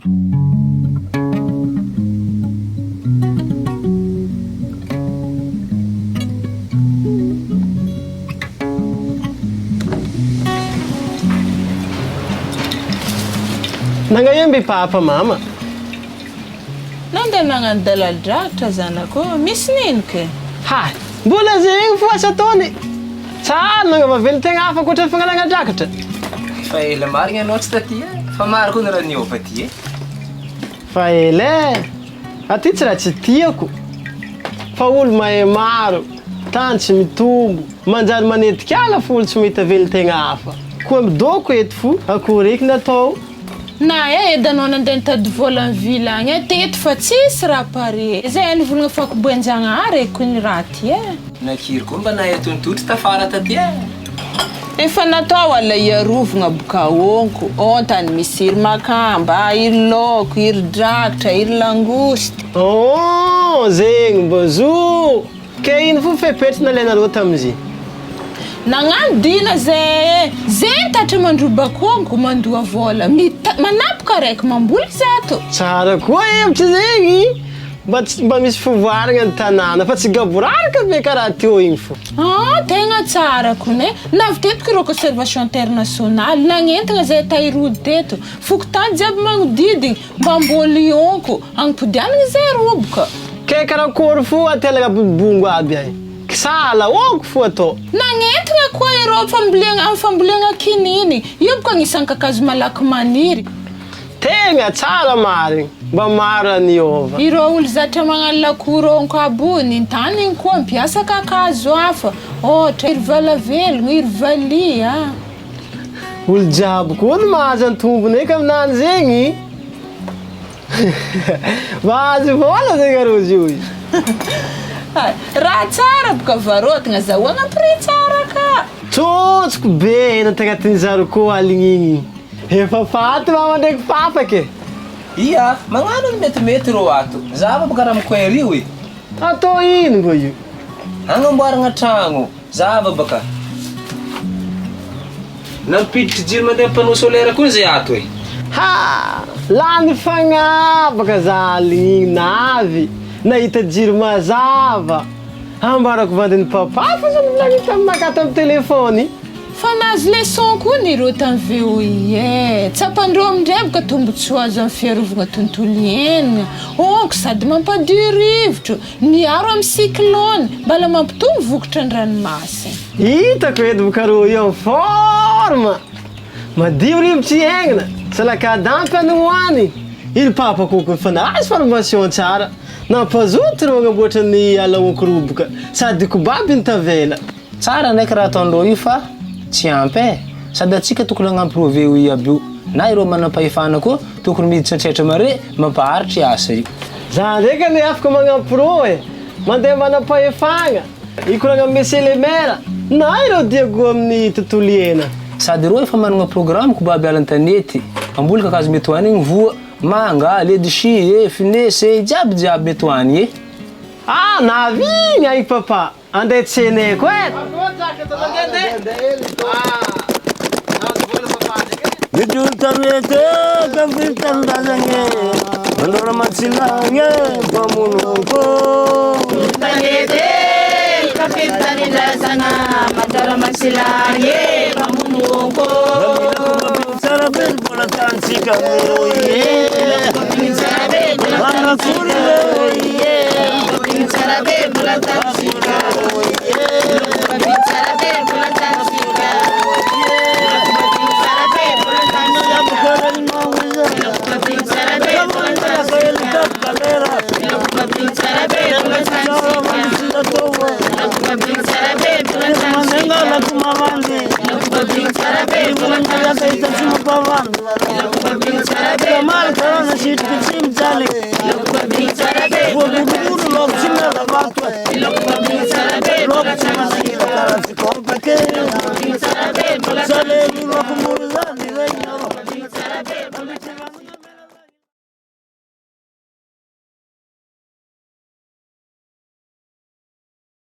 Nangayon be papa mama. Nandeha nagnano daladratra zanako, misy nino ke? Ha, mbola zegny fo asa ataony. Tsara nagnavavely tegna hafa ankoatra ny fangalana drakatra. Fa ela marigny anao tsy taty fa maro koa ny raha niova ty Fa ela aty tsy raha tsy tiako. Fa olo mahay maro, tany tsy mitombo, manjary manetika ala fo olo tsy mahita vely tegna hafa. Koa midoko eto fo, akory eky natao? Na edanao nandeha nitady vola amin'ny vilagny teto fa tsisy raha pare. Zay nivolagna fa koboen-Jagnahary ko ny raha ty Nakiry koa mba nahetontotra tafara taty Efa natao ala iarovagna boka onko, ontany misy iry makamba, iry laoko, iry drakatra, iry langosty. Oh, zegny mbozo. Ke ino fo fepetra nalainareo tamin'izy? Nagnano dina zay tatra mandrobaka onko mandoa vola. Manapoka raiky mamboly zato. Tsara koa hevitra zegny. Mba misy fivoarana ny tanàna fa tsy gaboraraka be karaha teo igny fo. Tegna tsara kone. Navitetiko ireo conservation internationale. Nagnentana zay tahirody teto. Fokotany jiaby magnodidiny mba mboly onko. Agnipodianana zay roboka. Ke karakory fo atelaka bongo aby ay. Kisala onko fo atao. Nagnentana koa ireo fambolena kininy. Io boka agnisan'ny kakazo malaky maniry. Tegna tsara marigny. Mba maro niova. Ireo olo zatra magnano lakoro onko abony, tany koa mpiasa kakazo hafa. Ohatra iry valavelogno, iry valia. Olo jiaby koa no mahazo antombony eky aminany zegny. Mahazo vola zegny arozy io. Raha tsara boka varotagna zahoagna prix tsara ka. Tsotsoko be hena tagnatin'ny zaroko alignigny. Efa faty mama ndraiky papa ke. Ia, magnano ny metimety rô ato. Zava boka raha mikoerio Atao ino ngo io? Agnamboaragna tragno. Zava baka. Nampiditry jiro mandeha panneau solaire koa zay ato Ha! Lany fagnabaka za alignigny navy. Nahita jiro mazava. Ambarako vandiny papa fa sa nivolagny taminaka tamin'ny telefony. Fa nazo leçon koa ny ireo tamin'ny VOIE. Tsapandreo amindray boka tombotsoa azo amin'ny fiarovagna tontolo iainana. Onko sady mampadio rivotro, miaro amin'ny cyclone, mbala mampitombo vokatra ny ranomasina. Hitako edy boka rô io en forme. Madio rivotro iainana. Salakadampy anohany. Iry papa koko fa nahazo formation tsara. Nampazoto reo agnamboatra ny ala onko roboka. Sady kobaby ny tavela. Tsara ndraiky raha ataondreo io fa tsy ampy sady atsika tokony agnampirove io aby io. Na ireo manam-pahefana koa tokony miditra tsetra mare mampaharitry asa io. Za ndraiky ane afaka magnampiro mandeha manam-pahefagna. Ikoragna amin'ny monsieur le maire. Na ireo diago amin'ny tontolo iainana. Sady ireo efa managna programme kobaby alan'ny tanety. Amboly kakazo mety hoany igny voa, manga, ledisy, finesy, jiaby mety hoany navigny ay papa. Andeha tsene koa Midultarete kampitandazange Mandora matsinange pamunoko Midultarete kampitandazanga Mandora matsinange pamunoko Sarabel bola tansika oye Sarabel bola tansika oye Sarabel bola tansika oye Sarabel bola tansika Look,